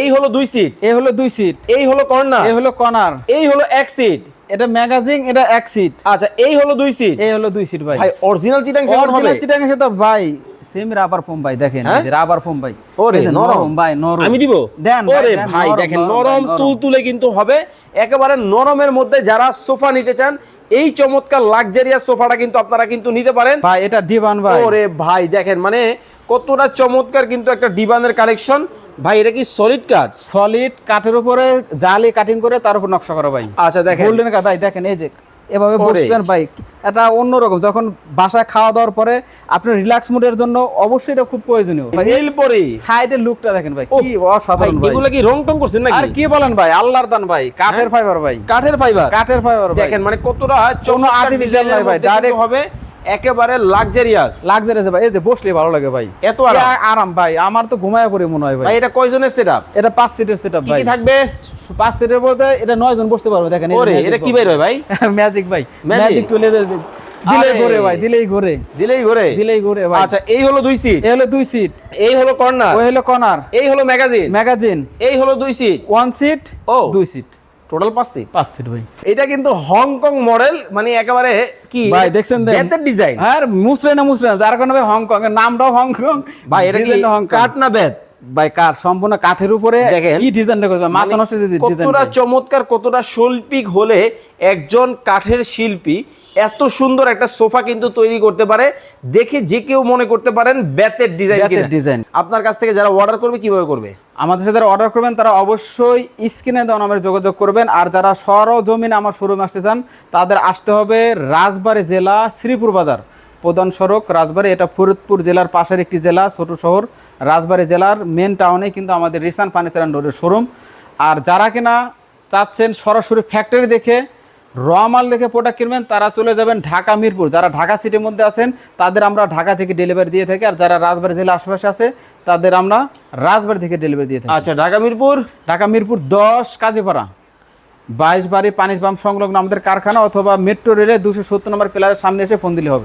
এই হলো 2 সিট, এই হলো 2 সিট, এই হলো কর্নার, এই হলো কর্নার, এই হলো 1 সিট। এটা ম্যাগাজিন, এটা 1 সিট। আচ্ছা এই হলো 2 সিট, এই হলো 2 সিট ভাই। ভাই অরিজিনাল চিটাং সেগুন হবে। অরিজিনাল চিটাং এসে তো ভাই সেম রাবার ফোম ভাই, দেখেন এই যে রাবার ফোম ভাই। ওরে এই যে নরম ভাই, নরম। আমি দিব দেন ওরে ভাই দেখেন নরম তুলতুলে কিন্তু হবে, একেবারে নরমের মধ্যে যারা সোফা নিতে চান এই চমৎকার লাক্সারিয়াস সোফাটা কিন্তু আপনারা কিন্তু নিতে পারেন ভাই। এটা ডিভান ভাই। ওরে ভাই দেখেন মানে কতটা চমৎকার কিন্তু একটা ডিভানের কালেকশন ভাই। এটা কি সলিড কাঠ? সলিড কাঠের উপরে জালি কাটিং করে তার উপর নকশা করা ভাই। আচ্ছা দেখেন গোল্ডেন কাঠ ভাই, দেখেন এই যে এভাবে ওরে। বসবেন ভাই, এটা অন্যরকম। যখন বাসায় খাওয়া দাওয়ার পরে আপনি রিল্যাক্স মুডের জন্য অবশ্যই এটা খুব প্রয়োজনীয় ভাই। নীল পরি সাইডের লুকটা দেখেন ভাই, ও, কি অসাধারণ ভাই। এগুলা কি রং টং করছেন নাকি? আর কি বলেন ভাই, আল্লাহর দান ভাই, কাঠের ফাইবার ভাই, কাঠের ফাইবার, কাঠের ফাইবার ভাই। দেখেন মানে কতটা কোনো আর্টিফিশিয়াল নাই ভাই, ডাইরেক্ট হবে একেবারে লাক্সারিয়াস লাক্সারিয়াস ভাই। এই যে বসলে ভালো লাগে ভাই, এত আরাম। কি আরাম ভাই, আমার তো ঘুমায় পড়ে মনে হয় ভাই। ভাই এটা কয়জনের সেটআপ? এটা 5 সিটের সেটআপ কি ভাই। কি থাকবে? 5 সিটের বলতে এটা 9 জন বসতে পারবে। দেখেন ওরে এটা কি বের হয় ভাই? ম্যাজিক ভাই, Magic? ম্যাজিক টুলে দিলেই আরে। ঘুরে ভাই, দিলেই ঘুরে, দিলেই ঘুরে, দিলেই ঘুরে ভাই। আচ্ছা এই হলো 2 সিট, এই হলো 2 সিট, এই হলো কর্নার, ওই হলো কর্নার, এই হলো ম্যাগাজিন, ম্যাগাজিন, এই হলো 2 সিট, 1 সিট, ও 2 সিট, টোটাল 5 সিট। 5 সিট ভাই। এটা কিন্তু হংকং মডেল, মানে একেবারে কি ভাই দেখছেন বেতের ডিজাইন আর মুসরে না যার কারণে ভাই হংকং এর নামটাও হংকং ভাই। এটা কি ডিজাইনটা হংকং। কাঠ না বেত? ভাই কাঠ, সম্পূর্ণ কাঠের উপরে দেখেন। কি ডিজাইনটা করছে, মাথা নষ্ট যে ডিজাইন। কতটা চমৎকার, কতটা শৈল্পিক হলে একজন কাঠের শিল্পী এত সুন্দর একটা সোফা কিন্তু তৈরি করতে পারে। দেখে যে কেউ মনে করতে পারেন বেতের ডিজাইন। বেতের ডিজাইন। আপনার কাছ থেকে যারা অর্ডার করবে কিভাবে করবে? আমাদের সাথে অর্ডার করবেন তারা অবশ্যই স্ক্রিনে দেওয়া নাম্বারে যোগাযোগ করবেন। আর যারা সরজমিনে আমার শোরুমে আসতে চান তাদের আসতে হবে রাজবাড়ী জেলা, শ্রীপুর বাজার, প্রধান সড়ক রাজবাড়ী। এটা ফরিদপুর জেলার পাশের একটি জেলা, ছোট শহর। রাজবাড়ী জেলার মেন টাউনে কিন্তু আমাদের রিসান ফার্নিচার অ্যান্ড ডোরের শোরুম। আর যারা কিনা চাচ্ছেন সরাসরি ফ্যাক্টরি দেখে র মাল দেখে প্রোডাক্ট কিনবেন তারা চলে যাবেন ঢাকা মিরপুর। যারা ঢাকা সিটির মধ্যে আছেন তাদের আমরা ঢাকা থেকে ডেলিভারি দিয়ে থাকি। আর যারা রাজবাড়ী জেলা আশেপাশে আছে তাদের আমরা রাজবাড়ী থেকে ডেলিভারি দিয়ে থাকি। আচ্ছা ঢাকা মিরপুর, ঢাকা মিরপুর 10 কাজীপাড়া 22 বাড়ি পানির পাম্প সংলগ্ন আমাদের কারখানা, অথবা মেট্রো রেলে 270 নম্বর পিলারের সামনে এসে ফোন দিলে হবে।